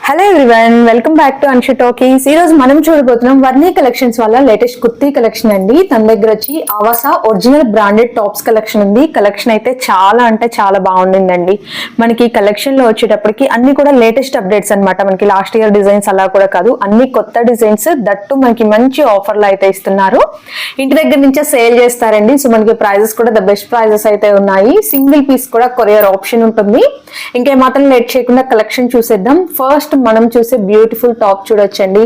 Hello everyone, welcome back to Anshu talkies. ఈ రోజు మనం చూడబోతున్నాం వర్ణి కలెక్షన్స్ వల్ల లేటెస్ట్ కుర్తీ కలెక్షన్ అండి. తన దగ్గర వచ్చి Avaasa original branded tops collection ఉంది. కలెక్షన్ అయితే చాలా అంటే చాలా బాగుండిందండి. మనకి కలెక్షన్ లో వచ్చేటప్పటికి అన్ని కూడా లేటెస్ట్ అప్డేట్స్ అనమాట. మనకి లాస్ట్ ఇయర్ డిజైన్స్ అలా కూడా కాదు, అన్ని కొత్త డిజైన్స్, దట్టు మనకి మంచి ఆఫర్లు అయితే ఇస్తున్నారు. ఇంటి దగ్గర నుంచే సేల్ చేస్తారండి. సో మనకి ప్రైజెస్ కూడా ద బెస్ట్ ప్రైజెస్ అయితే ఉన్నాయి. సింగిల్ పీస్ కూడా కొరియర్ ఆప్షన్ ఉంటుంది. ఇంకేమాత్రం లేట్ చేయకుండా కలెక్షన్ చూసేద్దాం. ఫస్ట్ మనం చూసే బ్యూటిఫుల్ టాప్ చూడొచ్చండి.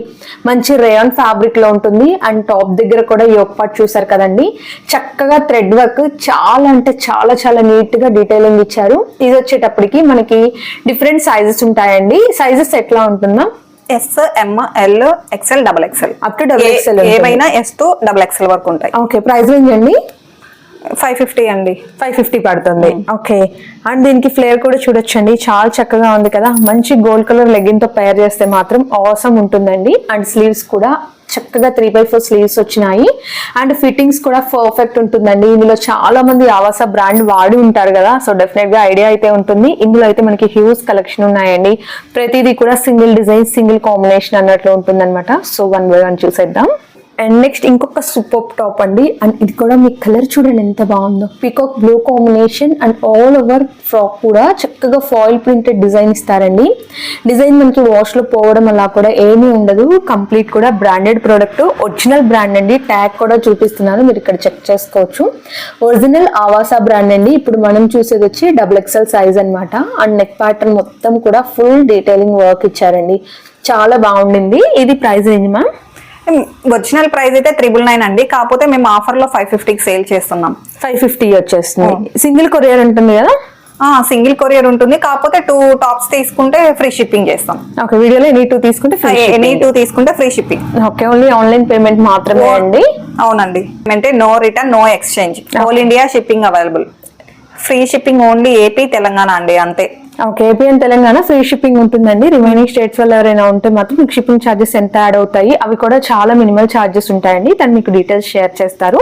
మంచి రేయాన్ ఫ్యాబ్రిక్ లో ఉంటుంది. అండ్ టాప్ దగ్గర కూడా యోక్ పార్ట్ చూసారు కదండి, చక్కగా థ్రెడ్ వర్క్ చాలా అంటే చాలా చాలా నీట్ గా డీటెయిలింగ్ ఇచ్చారు. ఇది వచ్చేటప్పటికి మనకి డిఫరెంట్ సైజెస్ ఉంటాయండి. సైజెస్ ఎట్లా ఉంటుందా? S, M, L, XL, double XL up to double XL, ఏవైనా ఎస్ టు డబుల్ ఎక్స్ఎల్ వరకు ఉంటాయి. ఓకే, ప్రైస్ రేంజ్ అండి 550 అండి. 550 పడుతుంది. ఓకే, అండ్ దీనికి ఫ్లేర్ కూడా చూడొచ్చండి, చాలా చక్కగా ఉంది కదా. మంచి గోల్డ్ కలర్ లెగ్గిన్ తో పేర్ చేస్తే మాత్రం ఆసమ్ ఉంటుందండి. అండ్ స్లీవ్స్ కూడా చక్కగా 3/4 స్లీవ్స్ వచ్చినాయి. అండ్ ఫిట్టింగ్స్ కూడా పర్ఫెక్ట్ ఉంటుందండి. ఇందులో చాలా మంది ఆవాసా బ్రాండ్ వాడి ఉంటారు కదా, సో డెఫినెట్ గా ఐడియా అయితే ఉంటుంది. ఇందులో అయితే మనకి హ్యూజ్ కలెక్షన్ ఉన్నాయండి. ప్రతిదీ కూడా సింగిల్ డిజైన్ సింగిల్ కాంబినేషన్ అన్నట్లు ఉంటుంది అనమాట. సో వన్ బై వన్ చూసేద్దాం. అండ్ నెక్స్ట్ ఇంకొక సూపర్ టాప్ అండి. అండ్ ఇది కూడా మీ కలర్ చూడండి ఎంత బాగుందో. Peacock blue combination and all over frock కూడా చక్కగా ఫాయిల్ ప్రింటెడ్ డిజైన్ ఇస్తారండి. డిజైన్ మనకి వాష్ లో పోవడం అలా కూడా ఏమీ ఉండదు. కంప్లీట్ కూడా బ్రాండెడ్ ప్రోడక్ట్, ఒరిజినల్ బ్రాండ్ అండి. ట్యాగ్ కూడా చూపిస్తున్నాను, మీరు ఇక్కడ చెక్ చేసుకోవచ్చు. ఒరిజినల్ ఆవాసా బ్రాండ్ అండి. ఇప్పుడు మనం చూసేది వచ్చి డబుల్ ఎక్స్ఎల్ సైజ్ అనమాట. అండ్ నెక్ ప్యాటర్న్ మొత్తం కూడా ఫుల్ డీటెయిలింగ్ వర్క్ ఇచ్చారండి. చాలా బాగుండింది. ఇది price range ma'am? Original price అయితే 999 అండి. కాకపోతే మేము ఆఫర్ లో 550కి సేల్ చేస్తున్నాం. 550 వచ్చేస్తుంది. సింగిల్ కొరియర్ ఉంటుంది కదా? సింగిల్ కొరియర్ ఉంటుంది. కాకపోతే 2 టాప్స్ తీసుకుంటే ఫ్రీ షిప్పింగ్ చేస్తాం. ఓకే, వీడియోలో ఎనీ 2 తీసుకుంటే free shipping. Okay, only online payment మాత్రమే అండి. అవునండి, అంటే no return, no exchange, all India shipping available. Free shipping only AP, Telangana అండి, అంతే. Okay, AP and Telangana free shipping ఉంటుందండి. రిమైనింగ్ స్టేట్స్ వల్ల ఎవరైనా ఉంటే మాత్రం మీకు షిప్పింగ్ ఛార్జెస్ ఎంత యాడ్ అవుతాయి, అవి కూడా చాలా మినిమల్ ఛార్జెస్ ఉంటాయండి. తను మీకు డీటెయిల్స్ షేర్ చేస్తారు.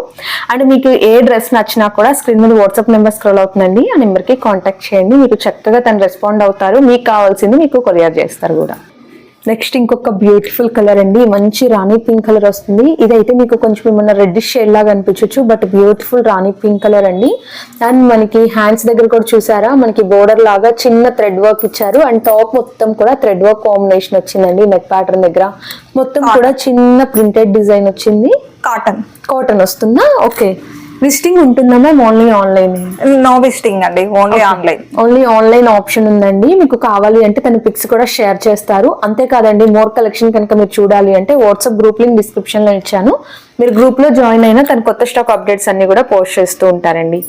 అండ్ మీకు ఏ డ్రెస్ నచ్చినా కూడా స్క్రీన్ మీద వాట్సాప్ నెంబర్ స్క్రోల్ అవుతుందండి. ఆ నెంబర్కి కాంటాక్ట్ చేయండి. మీకు చక్కగా తను రెస్పాండ్ అవుతారు. మీకు కావాల్సింది మీకు కొరియర్ చేస్తారు కూడా. నెక్స్ట్ ఇంకొక బ్యూటిఫుల్ కలర్ అండి. మంచి రాణి పింక్ కలర్ వస్తుంది. ఇదైతే మీకు కొంచెం ఏమన్నా రెడ్డిష్ షేడ్ లాగా అనిపించవచ్చు, బట్ బ్యూటిఫుల్ రాణి పింక్ కలర్ అండి. అండ్ మనకి హ్యాండ్స్ దగ్గర కూడా చూసారా, మనకి బోర్డర్ లాగా చిన్న థ్రెడ్ వర్క్ ఇచ్చారు. అండ్ టాప్ మొత్తం కూడా థ్రెడ్ వర్క్ కాంబినేషన్ వచ్చిందండి. నెక్ ప్యాటర్న్ దగ్గర మొత్తం కూడా చిన్న ప్రింటెడ్ డిజైన్ వచ్చింది. కాటన్ వస్తుందా? ఓకే, విజిటింగ్ ఉంటుందా ma'am? Only online? No visiting అండి, only online. Only online option ఉందండి. మీకు కావాలి అంటే తన పిక్స్ కూడా షేర్ చేస్తారు. అంతేకాదండి, మోర్ కలెక్షన్ కనుక మీరు చూడాలి అంటే వాట్సాప్ గ్రూప్ లింక్ డిస్క్రిప్షన్ లో ఇచ్చాను. మీరు గ్రూప్ లో జాయిన్ అయినా తన కొత్త స్టాక్ అప్డేట్స్ అన్ని కూడా పోస్ట్ చేస్తూ ఉంటారండి.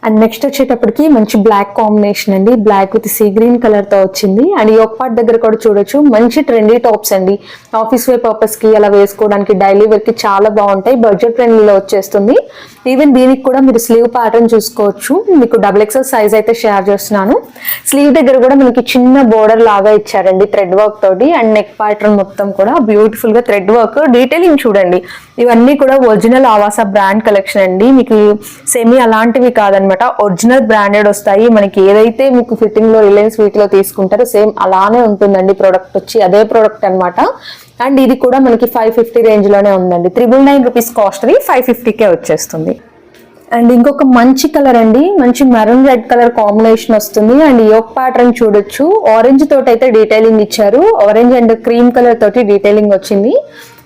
అండ్ నెక్స్ట్ వచ్చేటప్పటికి మంచి బ్లాక్ కాంబినేషన్ అండి. Black with sea green colour తో వచ్చింది. అండ్ ఈ ఒక పార్ట్ దగ్గర కూడా చూడొచ్చు, మంచి ట్రెండీ టాప్స్ అండి. ఆఫీస్ వేర్ పర్పస్ కి అలా వేసుకోవడానికి, డైలీ వేర్ కి చాలా బాగుంటాయి. బడ్జెట్ ఫ్రెండ్లీలో వచ్చేస్తుంది. ఈవెన్ దీనికి కూడా మీరు స్లీవ్ ప్యాటర్న్ చూసుకోవచ్చు. మీకు డబుల్ ఎక్స్ఎల్ సైజ్ అయితే షేర్ చేస్తున్నాను. స్లీవ్ దగ్గర కూడా మనకి చిన్న బోర్డర్ లాగా ఇచ్చారండి థ్రెడ్ వర్క్ తోటి. అండ్ నెక్ ప్యాటర్న్ మొత్తం కూడా బ్యూటిఫుల్ గా థ్రెడ్ వర్క్, డీటెయిలింగ్ చూడండి. ఇవన్నీ కూడా ఒరిజినల్ ఆవాసా బ్రాండ్ కలెక్షన్ అండి. మీకు సెమీ అలాంటివి కాదనమాట, ఒరిజినల్ బ్రాండెడ్ వస్తాయి. మనకి ఏదైతే మీకు ఫిట్టింగ్ లో రిలయన్స్ వీక్ లో తీసుకుంటారో సేమ్ అలానే ఉంటుందండి. ప్రోడక్ట్ వచ్చి అదే ప్రోడక్ట్ అనమాట. అండ్ ఇది కూడా మనకి 550 రేంజ్ లోనే ఉందండి. 999 రూపీస్ కాస్ట్, 550కే వచ్చేస్తుంది. అండ్ ఇంకొక మంచి కలర్ అండి, మంచి మెరూన్ రెడ్ కలర్ కాంబినేషన్ వస్తుంది. అండ్ యోక్ ప్యాటర్న్ చూడొచ్చు, ఆరెంజ్ తోటి అయితే డీటెయిలింగ్ ఇచ్చారు. ఆరెంజ్ అండ్ క్రీమ్ కలర్ తోటి డీటెయిలింగ్ వచ్చింది.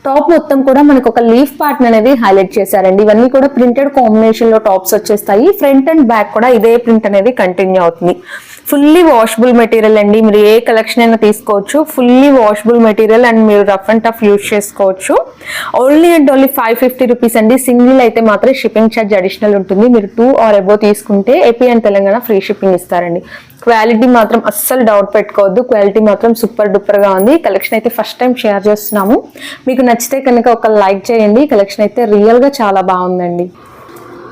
టాప్ మొత్తం కూడా మనకు ఒక లీఫ్ ప్యాటర్న్ అనేది హైలైట్ చేశారండి. ఇవన్నీ కూడా ప్రింటెడ్ కాంబినేషన్ లో టాప్స్ వచ్చేస్తాయి. ఫ్రంట్ అండ్ బ్యాక్ కూడా ఇదే ప్రింట్ అనేది కంటిన్యూ అవుతుంది. ఫుల్లీ వాషబుల్ మెటీరియల్ అండి. మీరు ఏ కలెక్షన్ అయినా తీసుకోవచ్చు. ఫుల్లీ వాషబుల్ మెటీరియల్ అండ్ మీరు రఫ్ అండ్ టఫ్ యూజ్ చేసుకోవచ్చు. ఓన్లీ అండ్ ఓన్లీ 550 రూపీస్ అండి. సింగిల్ అయితే మాత్రం షిప్పింగ్ ఛార్జ్ అడిషనల్ ఉంటుంది. మీరు 2 ఆర్ అబోవ్ తీసుకుంటే AP and Telangana free shipping ఇస్తారండి. క్వాలిటీ మాత్రం అస్సలు డౌట్ పెట్టుకోవద్దు. క్వాలిటీ మాత్రం సూపర్ డూపర్ గా ఉంది. కలెక్షన్ అయితే ఫస్ట్ టైం షేర్ చేస్తున్నాము. మీకు నచ్చితే కనుక ఒక లైక్ చేయండి. కలెక్షన్ అయితే రియల్ గా చాలా బాగుందండి.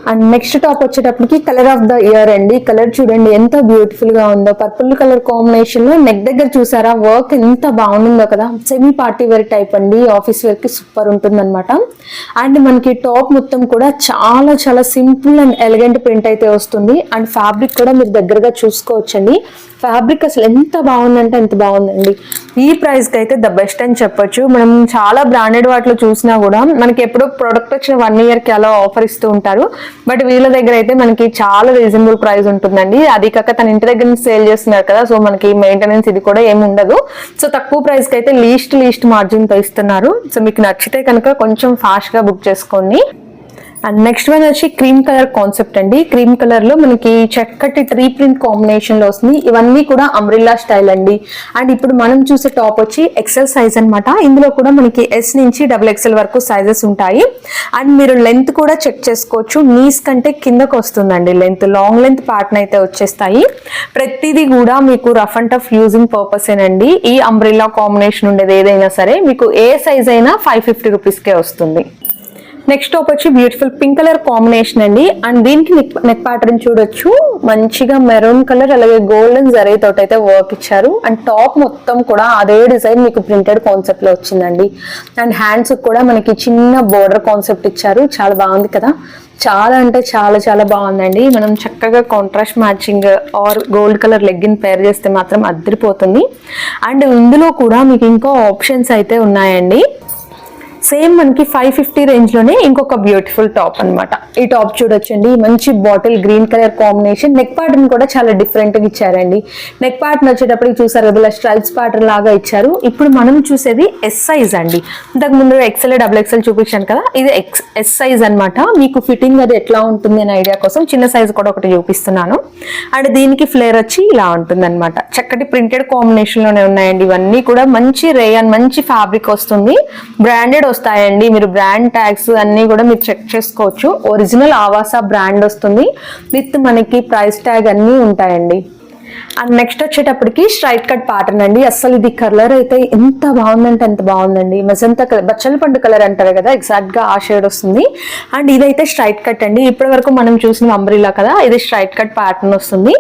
అండ్ నెక్స్ట్ టాప్ వచ్చేటప్పటికి కలర్ ఆఫ్ ద ఇయర్ అండి. కలర్ చూడండి ఎంత బ్యూటిఫుల్ గా ఉందో. పర్పుల్ కలర్ కాంబినేషన్ లో నెక్ దగ్గర చూసారా వర్క్ ఎంత బాగుందో కదా. సెమీ పార్టీ వేర్ టైప్ అండి. ఆఫీస్ వేర్ కి సూపర్ ఉంటుంది అనమాట. అండ్ మనకి టాప్ మొత్తం కూడా చాలా చాలా సింపుల్ అండ్ ఎలిగెంట్ ప్రింట్ అయితే వస్తుంది. అండ్ ఫ్యాబ్రిక్ కూడా మీరు దగ్గరగా చూసుకోవచ్చండి. ఫ్యాబ్రిక్ అసలు ఎంత బాగుందంటే ఎంత బాగుందండి. ఈ ప్రైస్ కి అయితే ద బెస్ట్ అని చెప్పొచ్చు. మనం చాలా బ్రాండెడ్ వాటిలో చూసినా కూడా మనకి ఎప్పుడో ప్రొడక్ట్ వచ్చిన 1 year కి అలా ఆఫర్ ఇస్తూ ఉంటారు. బట్ వీళ్ళ దగ్గర అయితే మనకి చాలా రీజనబుల్ ప్రైస్ ఉంటుందండి. అది కాక తన ఇంటి దగ్గర నుంచి సేల్ చేస్తున్నారు కదా, సో మనకి మెయింటెనెన్స్ ఇది కూడా ఏమి ఉండదు. సో తక్కువ ప్రైస్ కి అయితే లీస్ట్ మార్జిన్ తో ఇస్తున్నారు. సో మీకు నచ్చితే కనుక కొంచెం ఫాస్ట్ గా బుక్ చేసుకోండి. అండ్ నెక్స్ట్ వన్ వచ్చి క్రీమ్ కలర్ కాన్సెప్ట్ అండి. క్రీమ్ కలర్ లో మనకి చక్కటి ట్రీ ప్రింట్ కాంబినేషన్ లో వస్తుంది. ఇవన్నీ కూడా అంబ్రిల్లా స్టైల్ అండి. అండ్ ఇప్పుడు మనం చూసే టాప్ వచ్చి ఎక్సెల్ సైజ్ అన్నమాట. ఇందులో కూడా మనకి S నుంచి XXL వరకు సైజెస్ ఉంటాయి. అండ్ మీరు లెంత్ కూడా చెక్ చేసుకోవచ్చు. నీస్ కంటే కిందకు వస్తుందండి లెంత్. లాంగ్ లెంత్ ప్యాటర్న్ అయితే వచ్చేస్తాయి. ప్రతిదీ కూడా మీకు rough and tough using purpose ఏనండి. ఈ అంబ్రిల్లా కాంబినేషన్ ఉండేది ఏదైనా సరే మీకు ఏ సైజ్ అయినా 550 రూపీస్కే వస్తుంది. నెక్స్ట్ టాప్ వచ్చి బ్యూటిఫుల్ పింక్ కలర్ కాంబినేషన్ అండి. అండ్ దీనికి నెక్ ప్యాటర్న్ చూడొచ్చు. మంచిగా మెరూన్ కలర్ అలాగే గోల్డెన్ జరీ తోటి అయితే వర్క్ ఇచ్చారు. అండ్ టాప్ మొత్తం కూడా అదే డిజైన్ మీకు ప్రింటెడ్ కాన్సెప్ట్ లో వచ్చిందండి. అండ్ హ్యాండ్స్ కూడా మనకి చిన్న బోర్డర్ కాన్సెప్ట్ ఇచ్చారు. చాలా బాగుంది కదా, చాలా అంటే చాలా బాగుందండి. మనం చక్కగా contrast matching or gold colour legging pair చేస్తే మాత్రం అదిరిపోతుంది. అండ్ ఇందులో కూడా మీకు ఇంకో ఆప్షన్స్ అయితే ఉన్నాయండి. సేమ్ మనకి 550 రేంజ్ లోనే ఇంకొక బ్యూటిఫుల్ టాప్ అన్నమాట. ఈ టాప్ చూడొచ్చండి. మంచి bottle green colour combination. Neck pattern కూడా చాలా డిఫరెంట్ గా ఇచ్చారండి. నెక్ ప్యాటర్న్ వచ్చేటప్పటికి చూసారు కదా, స్ట్రైప్స్ ప్యాటర్న్ లాగా ఇచ్చారు. ఇప్పుడు మనం చూసేది S సైజ్ అండి. ఇంతకు ముందు XL XXL చూపించాను కదా, ఇది S సైజ్ అన్నమాట. మీకు ఫిట్టింగ్ అది ఎట్లా ఉంటుంది అనే ఐడియా కోసం చిన్న సైజ్ కూడా ఒకటి చూపిస్తున్నాను. అండ్ దీనికి ఫ్లేర్ వచ్చి ఇలా ఉంటుంది అనమాట. చక్కటి ప్రింటెడ్ కాంబినేషన్ లోనే ఉన్నాయండి. ఇవన్నీ కూడా మంచి రేయన్ మంచి ఫ్యాబ్రిక్ వస్తుంది. బ్రాండెడ్ వస్తాయండి. మీరు బ్రాండ్ ట్యాగ్స్ అన్ని కూడా మీరు చెక్ చేసుకోవచ్చు. ఒరిజినల్ ఆవాసా బ్రాండ్ వస్తుంది విత్ మనకి ప్రైస్ ట్యాగ్ అన్ని ఉంటాయండి. అండ్ నెక్స్ట్ వచ్చేటప్పటికి స్ట్రైట్ కట్ ప్యాటర్న్ అండి. అసలు ఇది కలర్ అయితే ఎంత బాగుందంటే అంత బాగుందండి. మజంతా కలర్, బచ్చల పండు కలర్ అంటారు కదా, ఎగ్జాక్ట్ గా ఆ షేడ్ వస్తుంది. అండ్ ఇదైతే స్ట్రైట్ కట్ అండి. ఇప్పటి వరకు మనం చూసిన అంబ్రిల్లా కదా, ఇది స్ట్రైట్ కట్ ప్యాటర్న్ వస్తుంది.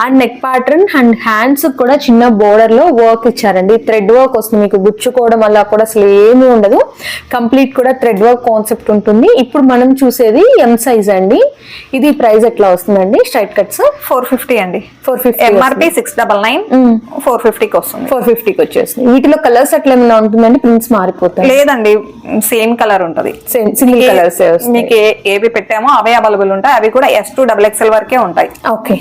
And neck pattern and hands కూడా చిన్న బోర్డర్ లో వర్క్ ఇచ్చారండి. థ్రెడ్ వర్క్ వస్తుంది. మీకు గుచ్చుకోవడం వల్ల కూడా అసలు ఏమీ ఉండదు. కంప్లీట్ కూడా థ్రెడ్ వర్క్ కాన్సెప్ట్ ఉంటుంది. ఇప్పుడు మనం చూసేది M సైజ్ అండి. ఇది ప్రైస్ ఎట్లా వస్తుందండి? స్ట్రైట్ కట్స్ 450 అండి. 450 MRP 699, 450కి వస్తుంది. 450కి వచ్చేస్తుంది. వీటిలో కలర్స్ అట్లా ఏమైనా ఉంటుందండి? ప్రింట్స్ మారిపోతాయి? లేదండి, సేమ్ కలర్ ఉంటది. సింగిల్ కలర్స్ మీకు ఏవి పెట్టామో అవే అవైలబుల్ ఉంటాయి. అవి కూడా S to XXL వరకే ఉంటాయి. ఓకే.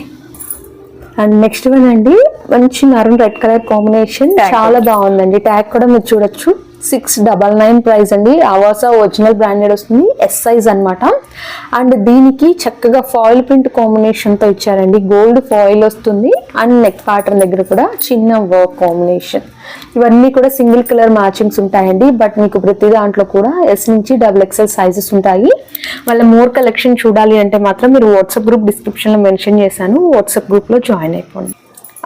అండ్ నెక్స్ట్ వన్ అండి, మంచి మెరూన్ రెడ్ కలర్ కాంబినేషన్. చాలా బాగుందండి. ట్యాగ్ కూడా మీరు చూడొచ్చు. 699 ప్రైస్ అండి. ఆవాసా ఒరిజినల్ బ్రాండెడ్ వస్తుంది. S సైజ్ అన్నమాట. అండ్ దీనికి చక్కగా ఫాయిల్ ప్రింట్ కాంబినేషన్ తో ఇచ్చారండి. గోల్డ్ ఫాయిల్ వస్తుంది. అండ్ నెక్ ప్యాటర్న్ దగ్గర కూడా చిన్న వర్క్ కాంబినేషన్. ఇవన్నీ కూడా సింగిల్ కలర్ మ్యాచింగ్స్ ఉంటాయండి. బట్ మీకు ప్రతి దాంట్లో కూడా S నుంచి XXL సైజెస్ ఉంటాయి. వాళ్ళ మోర్ కలెక్షన్ చూడాలి అంటే మాత్రం మీరు వాట్సాప్ గ్రూప్ డిస్క్రిప్షన్ లో మెన్షన్ చేశాను, వాట్సాప్ గ్రూప్ లో జాయిన్ అయిపోండి.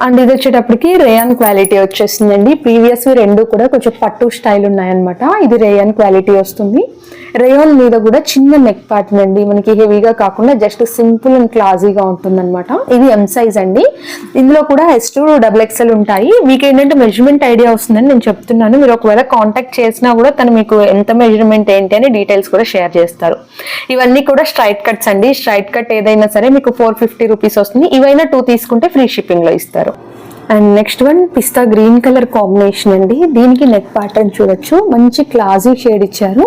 అండ్ ఇది వచ్చేటప్పటికి రేయాన్ క్వాలిటీ వచ్చేస్తుందండి. ప్రీవియస్ రెండు కూడా కొంచెం పట్టు స్టైల్ ఉన్నాయన్నమాట. ఇది రేయాన్ క్వాలిటీ వస్తుంది. రేయాన్ మీద కూడా చిన్న నెక్ ప్యాటర్న్ అండి. మనకి హెవీగా కాకుండా జస్ట్ సింపుల్ అండ్ క్లాజీగా ఉంటుంది అనమాట. ఇది M సైజ్ అండి. ఇందులో కూడా S to XXL ఉంటాయి. మీకు ఏంటంటే మెజర్మెంట్ ఐడియా వస్తుందని నేను చెప్తున్నాను. మీరు ఒకవేళ కాంటాక్ట్ చేసినా కూడా తను మీకు ఎంత మెజర్మెంట్ ఏంటి అని డీటెయిల్స్ కూడా షేర్ చేస్తారు. ఇవన్నీ కూడా స్ట్రైట్ కట్స్ అండి. స్ట్రైట్ కట్ ఏదైనా సరే మీకు 450 రూపీస్ వస్తుంది. ఇవైనా 2 తీసుకుంటే ఫ్రీ షిప్పింగ్ లో ఇస్తారు. And next one pista green colour combination అండి. దీనికి నెక్ ప్యాటర్న్ చూడొచ్చు. మంచి క్లాసీ షేడ్ ఇచ్చారు.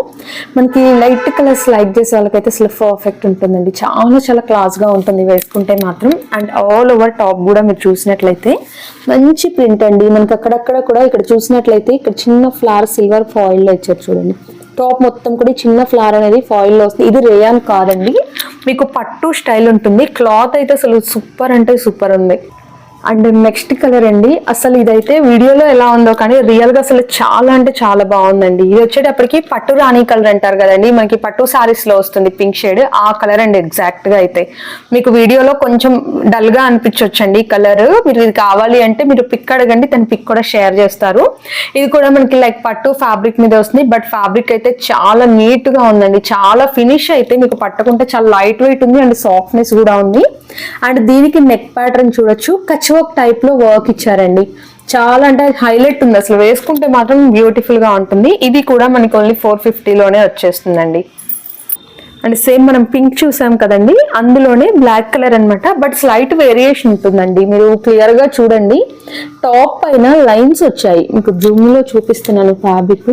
మనకి లైట్ కలర్స్ లైక్ చేసే వాళ్ళకైతే అసలు పర్ఫెక్ట్ ఉంటుందండి. చాలా క్లాస్ గా ఉంటుంది వేసుకుంటే మాత్రం. అండ్ ఆల్ ఓవర్ టాప్ కూడా మీరు చూసినట్లయితే మంచి ప్రింట్ అండి. మనకి అక్కడక్కడ కూడా ఇక్కడ చూసినట్లయితే ఇక్కడ చిన్న ఫ్లవర్ సిల్వర్ ఫాయిల్ లో ఇచ్చారు చూడండి. టాప్ మొత్తం కూడా చిన్న ఫ్లవర్ అనేది ఫాయిల్ లో వస్తుంది. ఇది రేయాన్ కాదండి, మీకు పట్టు స్టైల్ ఉంటుంది. క్లాత్ అయితే అసలు సూపర్ అంటే సూపర్ ఉంది. అండ్ నెక్స్ట్ కలర్ అండి. అసలు ఇదైతే వీడియోలో ఎలా ఉందో కానీ రియల్ గా అసలు చాలా అంటే చాలా బాగుందండి. ఇది వచ్చేటప్పటికి పట్టు రాణి కలర్ అంటారు కదండి, మనకి పట్టు సారీస్ లో వస్తుంది పింక్ షేడ్, ఆ కలర్ అండి ఎగ్జాక్ట్ గా. అయితే మీకు వీడియోలో కొంచెం డల్ గా అనిపించొచ్చండి ఈ కలర్. మీరు ఇది కావాలి అంటే మీరు పిక్ అడగండి, తన పిక్ కూడా షేర్ చేస్తారు. ఇది కూడా మనకి లైక్ పట్టు ఫ్యాబ్రిక్ మీద వస్తుంది. బట్ ఫ్యాబ్రిక్ అయితే చాలా నీట్ గా ఉందండి. చాలా ఫినిష్ అయితే మీకు పట్టుకుంటే చాలా లైట్ వెయిట్ ఉంది అండ్ సాఫ్ట్నెస్ కూడా ఉంది. అండ్ దీనికి నెక్ ప్యాటర్న్ చూడొచ్చు. కచ్ వర్క్ టైప్ లో వర్క్ ఇచ్చారండి. చాలా అంటే హైలైట్ ఉంది. అసలు వేసుకుంటే మాత్రం బ్యూటిఫుల్ గా ఉంటుంది. ఇది కూడా మనకి ఓన్లీ 450 లోనే వచ్చేస్తుందండి. అండ్ సేమ్ మనం పింక్ చూసాం కదండి, అందులోనే బ్లాక్ కలర్ అన్నమాట. బట్ స్లైట్ వేరియేషన్ ఉంటుందండి, మీరు క్లియర్ గా చూడండి. టాప్ పైన లైన్స్ వచ్చాయి, మీకు జూమ్ లో చూపిస్తున్నాను. ఫ్యాబ్రిక్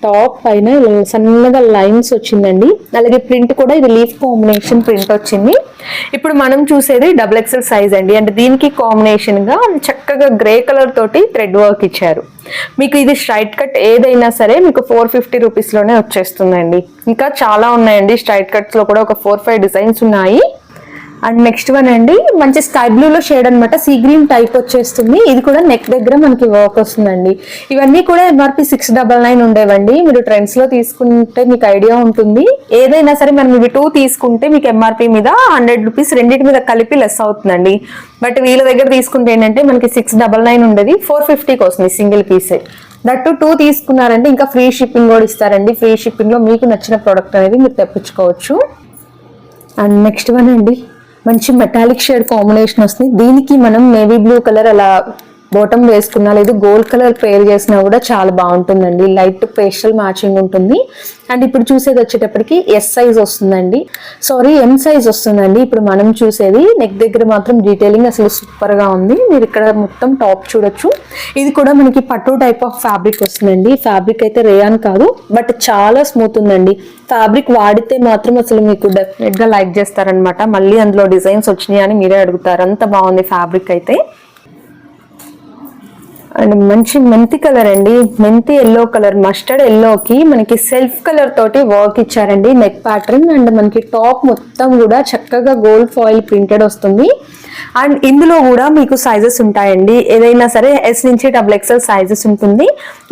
టాప్ పైన ఇలా సన్నగా లైన్స్ వచ్చిందండి. అలాగే ప్రింట్ కూడా ఇది లీఫ్ కాంబినేషన్ ప్రింట్ వచ్చింది. ఇప్పుడు మనం చూసేది XXL సైజ్ అండి. అంటే దీనికి కాంబినేషన్ గా చక్కగా గ్రే కలర్ తోటి థ్రెడ్ వర్క్ ఇచ్చారు. మీకు ఇది స్ట్రైట్ కట్ ఏదైనా సరే మీకు 450 రూపీస్ లోనే వచ్చేస్తుందండి. ఇంకా చాలా ఉన్నాయండి, స్ట్రైట్ కట్స్ లో కూడా ఒక 4-5 డిజైన్స్ ఉన్నాయి. అండ్ నెక్స్ట్ వన్ అండి, మంచి స్కై బ్లూ లో షేడ్ అనమాట, సీ గ్రీన్ టైప్ వచ్చేస్తుంది. ఇది కూడా నెక్ దగ్గర మనకి వర్క్ వస్తుందండి. ఇవన్నీ కూడా MRP 699 ఉండేవండి. మీరు ట్రెండ్స్ లో తీసుకుంటే మీకు ఐడియా ఉంటుంది. ఏదైనా సరే మనం ఇవి 2 తీసుకుంటే మీకు MRP మీద 100 రూపీస్ రెండింటి మీద కలిపి లెస్ అవుతుందండి. బట్ వీళ్ళ దగ్గర తీసుకుంటే ఏంటంటే మనకి 699 ఉండేది, 450కి వస్తుంది సింగిల్ పీసే. దట్టు 2 తీసుకున్నారంటే ఇంకా ఫ్రీ షిప్పింగ్ కూడా ఇస్తారండి. ఫ్రీ షిప్పింగ్ లో మీకు నచ్చిన ప్రోడక్ట్ అనేది మీరు తెప్పించుకోవచ్చు. అండ్ నెక్స్ట్ వన్ అండి, మంచి మెటాలిక్ షేడ్ కాంబినేషన్ వస్తుంది. దీనికి మనం నేవీ బ్లూ కలర్ అలా బాటమ్ వేసుకున్నా, లేదు గోల్డ్ కలర్ పేర్ చేసినా కూడా చాలా బాగుంటుందండి. లైట్ పేస్టల్ మ్యాచింగ్ ఉంటుంది. అండ్ ఇప్పుడు చూసేది వచ్చేటప్పటికి ఎస్ సైజ్ వస్తుందండి, M సైజ్ వస్తుందండి. ఇప్పుడు మనం చూసేది నెక్ దగ్గర మాత్రం డీటెయిలింగ్ అసలు సూపర్ గా ఉంది. మీరు ఇక్కడ మొత్తం టాప్ చూడొచ్చు. ఇది కూడా మనకి పట్టు టైప్ ఆఫ్ ఫ్యాబ్రిక్ వస్తుందండి. ఫ్యాబ్రిక్ అయితే రేయాన్ కాదు, బట్ చాలా స్మూత్ ఉందండి. ఫ్యాబ్రిక్ వాడితే మాత్రం అసలు మీకు డెఫినెట్ గా లైక్ చేస్తారనమాట. మళ్ళీ అందులో డిజైన్స్ వచ్చినాయి అని మీరే అడుగుతారు, అంత బాగుంది ఫ్యాబ్రిక్ అయితే. అండ్ మంచి మెంతి కలర్ అండి, మెంతి ఎల్లో కలర్, మస్టర్డ్ ఎల్లోకి మనకి సెల్ఫ్ కలర్ తోటి వర్క్ ఇచ్చారండి నెక్ ప్యాటర్న్. అండ్ మనకి టాప్ మొత్తం కూడా చక్కగా గోల్డ్ ఫాయిల్ ప్రింటెడ్ వస్తుంది. అండ్ ఇందులో కూడా మీకు సైజెస్ ఉంటాయండి, ఏదైనా సరే S నుంచి XXL సైజెస్ ఉంటుంది.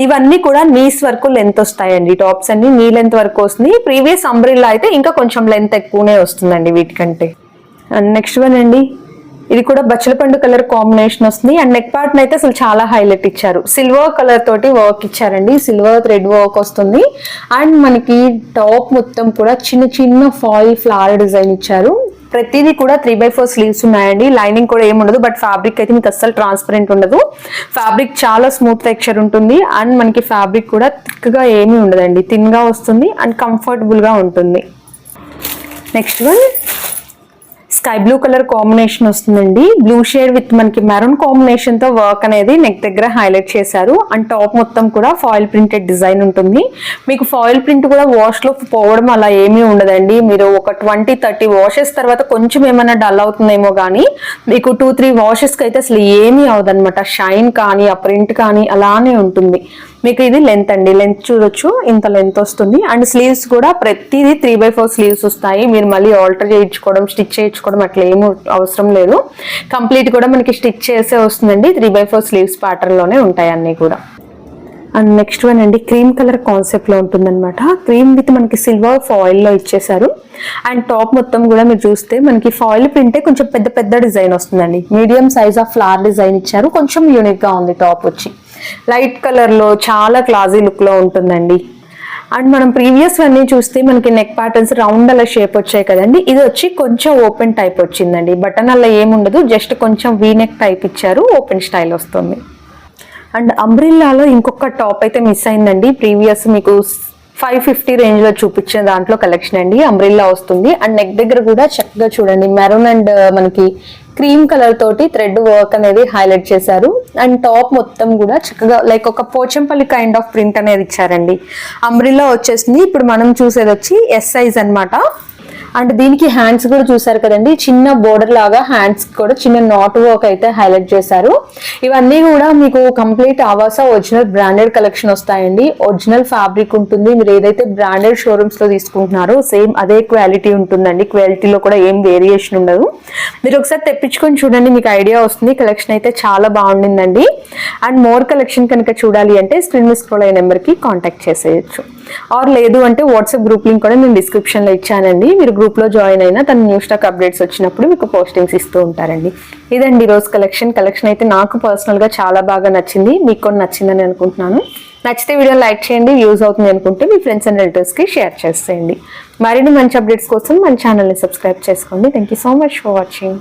ఇవన్నీ కూడా నీస్ వరకు లెంత్ వస్తాయండి. టాప్స్ అన్ని నీ లెంత్ వరకు వస్తుంది. ప్రీవియస్ అంబ్రిల్లా అయితే ఇంకా కొంచెం లెంత్ ఎక్కువనే వస్తుందండి వీటికంటే. అండ్ నెక్స్ట్ వన్ అండి, ఇది కూడా బచ్చలపండు కలర్ కాంబినేషన్ వస్తుంది. అండ్ నెక్ పార్ట్ అయితే అసలు చాలా హైలైట్ ఇచ్చారు. సిల్వర్ కలర్ తోటి వర్క్ ఇచ్చారండి, సిల్వర్ థ్రెడ్ వర్క్ వస్తుంది. అండ్ మనకి టాప్ మొత్తం కూడా చిన్న చిన్న ఫాయిల్ ఫ్లవర్ డిజైన్ ఇచ్చారు. ప్రతిదీ కూడా 3/4 స్లీవ్స్ ఉన్నాయండి. లైనింగ్ కూడా ఏమి ఉండదు, బట్ ఫ్యాబ్రిక్ అయితే మీకు అస్సలు ట్రాన్స్పరెంట్ ఉండదు. ఫ్యాబ్రిక్ చాలా స్మూత్ టెక్స్చర్ ఉంటుంది. అండ్ మనకి ఫ్యాబ్రిక్ కూడా థిక్ గా ఏమీ ఉండదండి, థిన్ గా వస్తుంది అండ్ కంఫర్టబుల్ గా ఉంటుంది. Next one sky blue colour combination వస్తుందండి. బ్లూ షేడ్ విత్ మనకి మెరూన్ కాంబినేషన్ తో వర్క్ అనేది నెక్ దగ్గర హైలైట్ చేశారు. అండ్ టాప్ మొత్తం కూడా ఫాయిల్ ప్రింటెడ్ డిజైన్ ఉంటుంది. మీకు ఫాయిల్ ప్రింట్ కూడా వాష్ లో పోవడం అలా ఏమీ ఉండదండి. మీరు ఒక 20-30 వాషెస్ తర్వాత కొంచెం ఏమైనా డల్ అవుతుందేమో కానీ మీకు 2-3 వాషెస్ కి అయితే అసలు ఏమీ అవదనమాట. షైన్ కానీ ఆ ప్రింట్ కానీ అలానే ఉంటుంది. మీకు ఇది లెంత్ అండి, లెంత్ చూడొచ్చు, ఇంత లెంత్ వస్తుంది. అండ్ స్లీవ్స్ కూడా ప్రతిదీ 3/4 స్లీవ్స్ వస్తాయి. మీరు మళ్ళీ ఆల్టర్ చేయించుకోవడం, స్టిచ్ చేయించుకోవడం అట్లా ఏమీ అవసరం లేదు. కంప్లీట్ కూడా మనకి స్టిచ్ చేసే వస్తుందండి. 3/4 స్లీవ్స్ ప్యాటర్న్ లోనే ఉంటాయి అన్ని కూడా. అండ్ నెక్స్ట్ వన్ అండి, క్రీమ్ కలర్ కాన్సెప్ట్ లో ఉంటుందన్నమాట. క్రీమ్ విత్ మనకి సిల్వర్ ఫాయిల్ లో ఇచ్చేసారు. అండ్ టాప్ మొత్తం కూడా మీరు చూస్తే మనకి ఫాయిల్ ప్రింటే కొంచెం పెద్ద పెద్ద డిజైన్ వస్తుందండి. Medium size of flower design ఇచ్చారు. కొంచెం యూనిక్ గా ఉంది టాప్ వచ్చి. లైట్ కలర్ లో చాలా క్లాసీ లుక్ లో ఉంటుందండి. అండ్ మనం ప్రీవియస్ అన్ని చూస్తే మనకి నెక్ ప్యాటర్న్స్ రౌండ్ అలా షేప్ వచ్చాయి కదండి. ఇది వచ్చి కొంచెం ఓపెన్ టైప్ వచ్చిందండి. బటన్ అలా ఏముండదు, జస్ట్ కొంచెం వీ నెక్ టైప్ ఇచ్చారు, ఓపెన్ స్టైల్ వస్తుంది. అండ్ అంబ్రిల్లాలో ఇంకొక టాప్ అయితే మిస్ అయిందండి. ప్రీవియస్ మీకు 550 రేంజ్ లో చూపించిన దాంట్లో కలెక్షన్ అండి. అంబ్రిల్లా వస్తుంది. అండ్ నెక్ దగ్గర కూడా చక్కగా చూడండి, మెరూన్ అండ్ మనకి క్రీమ్ కలర్ తోటి థ్రెడ్ వర్క్ అనేది హైలైట్ చేశారు. అండ్ టాప్ మొత్తం కూడా చక్కగా లైక్ ఒక పోచంపల్లి కైండ్ ఆఫ్ ప్రింట్ అనేది ఇచ్చారండి. అంబ్రిల్లా వచ్చేసింది. ఇప్పుడు మనం చూసేది వచ్చి S సైజ్ అన్నమాట. అండ్ దీనికి హ్యాండ్స్ కూడా చూసారు కదండి, చిన్న బోర్డర్ లాగా హ్యాండ్స్ కూడా చిన్న నాట్ వర్క్ అయితే హైలైట్ చేశారు. ఇవన్నీ కూడా మీకు complete Avaasa original branded collection వస్తాయండి. ఒరిజినల్ ఫ్యాబ్రిక్ ఉంటుంది. మీరు ఏదైతే బ్రాండెడ్ షోరూమ్స్ లో తీసుకుంటున్నారో సేమ్ అదే క్వాలిటీ ఉంటుందండి. క్వాలిటీలో కూడా ఏం వేరియేషన్ ఉండదు. మీరు ఒకసారి తెప్పించుకొని చూడండి, మీకు ఐడియా వస్తుంది. కలెక్షన్ అయితే చాలా బాగుండిందండి. అండ్ మోర్ కలెక్షన్ కనుక చూడాలి అంటే స్క్రీన్ మీద స్క్రోల్ అయ్యే నెంబర్ కి కాంటాక్ట్ చేసేయచ్చు. ఆర్ లేదు అంటే వాట్సాప్ గ్రూప్ లింక్ కూడా నేను డిస్క్రిప్షన్ లో ఇచ్చానండి. మీరు గ్రూప్ లో జాయిన్ అయినా తన న్యూ స్టాక్ అప్డేట్స్ వచ్చినప్పుడు మీకు పోస్టింగ్స్ ఇస్తూ ఉంటారండి. ఇదండి రోజు కలెక్షన్ అయితే నాకు పర్సనల్ గా చాలా బాగా నచ్చింది. మీకు కూడా నచ్చిందని అనుకుంటున్నాను. నచ్చితే వీడియో లైక్ చేయండి. యూజ్ అవుతుంది అనుకుంటే మీ ఫ్రెండ్స్ అండ్ రిలేటివ్స్ కి షేర్ చేసేయండి. మరిన్ని మంచి అప్డేట్స్ కోసం మన ఛానల్ ని సబ్స్క్రైబ్ చేసుకోండి. Thank you so much for watching.